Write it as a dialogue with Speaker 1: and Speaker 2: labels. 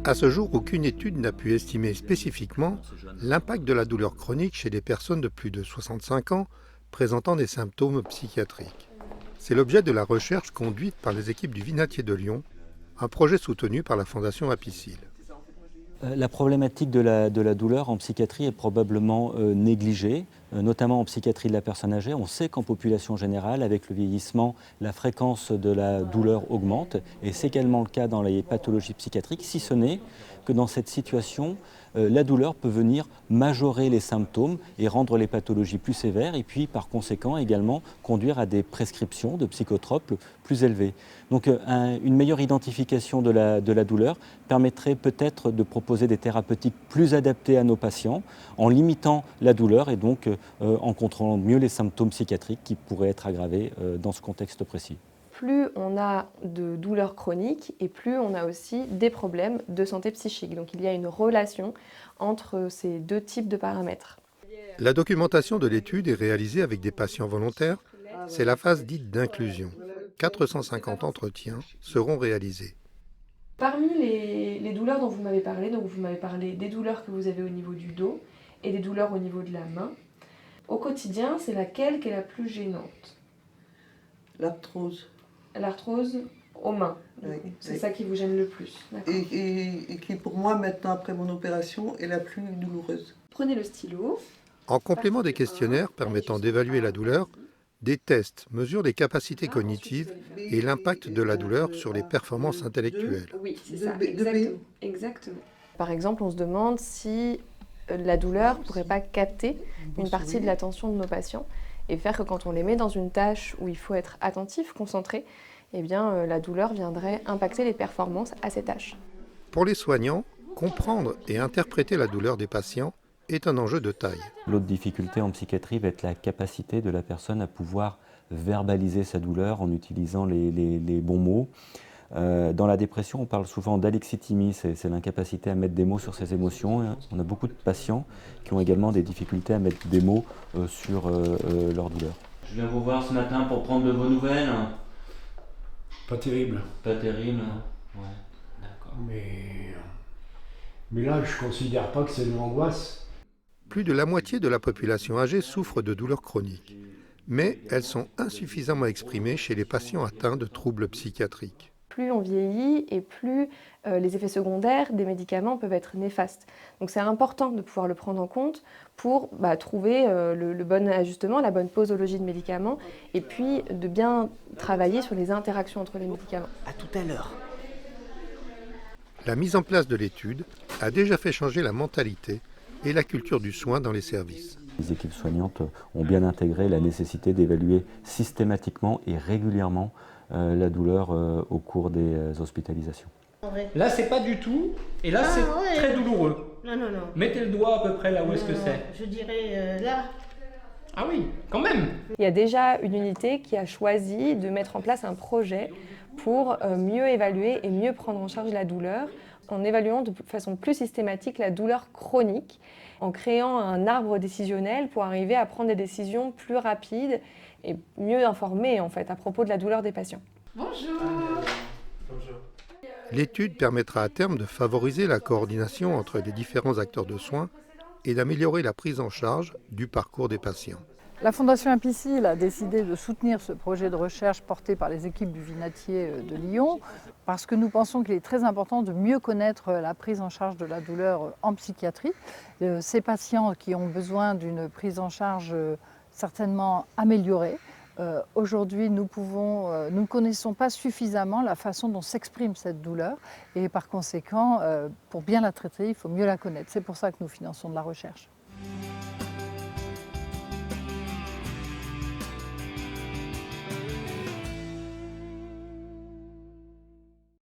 Speaker 1: À ce jour, aucune étude n'a pu estimer spécifiquement l'impact de la douleur chronique chez les personnes de plus de 65 ans présentant des symptômes psychiatriques. C'est l'objet de la recherche conduite par les équipes du Vinatier de Lyon, un projet soutenu par la Fondation Apicil.
Speaker 2: La problématique de la douleur en psychiatrie est probablement négligée, notamment en psychiatrie de la personne âgée. On sait qu'en population générale, avec le vieillissement, la fréquence de la douleur augmente et c'est également le cas dans les pathologies psychiatriques, si ce n'est que dans cette situation, la douleur peut venir majorer les symptômes et rendre les pathologies plus sévères et puis par conséquent également conduire à des prescriptions de psychotropes plus élevées. Donc une meilleure identification de la douleur permettrait peut-être de proposer des thérapeutiques plus adaptées à nos patients en limitant la douleur et donc en contrôlant mieux les symptômes psychiatriques qui pourraient être aggravés dans ce contexte précis.
Speaker 3: Plus on a de douleurs chroniques et plus on a aussi des problèmes de santé psychique. Donc il y a une relation entre ces deux types de paramètres.
Speaker 1: La documentation de l'étude est réalisée avec des patients volontaires. C'est la phase dite d'inclusion. 450 entretiens seront réalisés.
Speaker 3: Parmi les douleurs dont vous m'avez parlé, donc vous m'avez parlé des douleurs que vous avez au niveau du dos et des douleurs au niveau de la main. Au quotidien, c'est laquelle qui est la plus gênante?
Speaker 4: L'arthrose.
Speaker 3: L'arthrose aux mains,
Speaker 4: Oui,
Speaker 3: c'est
Speaker 4: oui.
Speaker 3: ça qui vous gêne le plus.
Speaker 4: Et qui pour moi maintenant après mon opération est la plus douloureuse.
Speaker 3: Prenez le stylo.
Speaker 1: En complément des questionnaires permettant d'évaluer la douleur, des tests mesurent les capacités cognitives et l'impact de la douleur sur les performances intellectuelles.
Speaker 3: Oui, c'est ça, exactement. Par exemple, on se demande si la douleur ne pourrait pas capter une partie de l'attention de nos patients et faire que quand on les met dans une tâche où il faut être attentif, concentré, eh bien, la douleur viendrait impacter les performances à ces tâches.
Speaker 1: Pour les soignants, comprendre et interpréter la douleur des patients est un enjeu de taille.
Speaker 2: L'autre difficulté en psychiatrie va être la capacité de la personne à pouvoir verbaliser sa douleur en utilisant les bons mots. Dans la dépression, on parle souvent d'alexithymie, c'est l'incapacité à mettre des mots sur ses émotions. On a beaucoup de patients qui ont également des difficultés à mettre des mots sur leur douleur.
Speaker 5: Je viens vous voir ce matin pour prendre de vos nouvelles.
Speaker 6: Pas terrible.
Speaker 5: Pas terrible. Ouais, d'accord.
Speaker 6: Mais là, je considère pas que c'est une angoisse.
Speaker 1: Plus de la moitié de la population âgée souffre de douleurs chroniques, mais elles sont insuffisamment exprimées chez les patients atteints de troubles psychiatriques.
Speaker 3: Plus on vieillit et plus les effets secondaires des médicaments peuvent être néfastes. Donc c'est important de pouvoir le prendre en compte pour trouver le bon ajustement, la bonne posologie de médicaments et puis de bien travailler sur les interactions entre les médicaments.
Speaker 7: À tout à l'heure.
Speaker 1: La mise en place de l'étude a déjà fait changer la mentalité et la culture du soin dans les services.
Speaker 2: Les équipes soignantes ont bien intégré la nécessité d'évaluer systématiquement et régulièrement la douleur au cours des hospitalisations.
Speaker 8: Là, c'est pas du tout, et là, c'est très douloureux.
Speaker 7: Non.
Speaker 8: Mettez le doigt à peu près là où est-ce que c'est.
Speaker 7: Je dirais là.
Speaker 8: Ah oui, quand même.
Speaker 3: Il y a déjà une unité qui a choisi de mettre en place un projet pour mieux évaluer et mieux prendre en charge la douleur en évaluant de façon plus systématique la douleur chronique, en créant un arbre décisionnel pour arriver à prendre des décisions plus rapides et mieux informées en fait, à propos de la douleur des patients.
Speaker 7: Bonjour.
Speaker 1: L'étude permettra à terme de favoriser la coordination entre les différents acteurs de soins et d'améliorer la prise en charge du parcours des patients.
Speaker 9: La Fondation Apicil a décidé de soutenir ce projet de recherche porté par les équipes du Vinatier de Lyon parce que nous pensons qu'il est très important de mieux connaître la prise en charge de la douleur en psychiatrie. Ces patients qui ont besoin d'une prise en charge certainement améliorée. Aujourd'hui, nous ne connaissons pas suffisamment la façon dont s'exprime cette douleur et par conséquent, pour bien la traiter, il faut mieux la connaître. C'est pour ça que nous finançons de la recherche.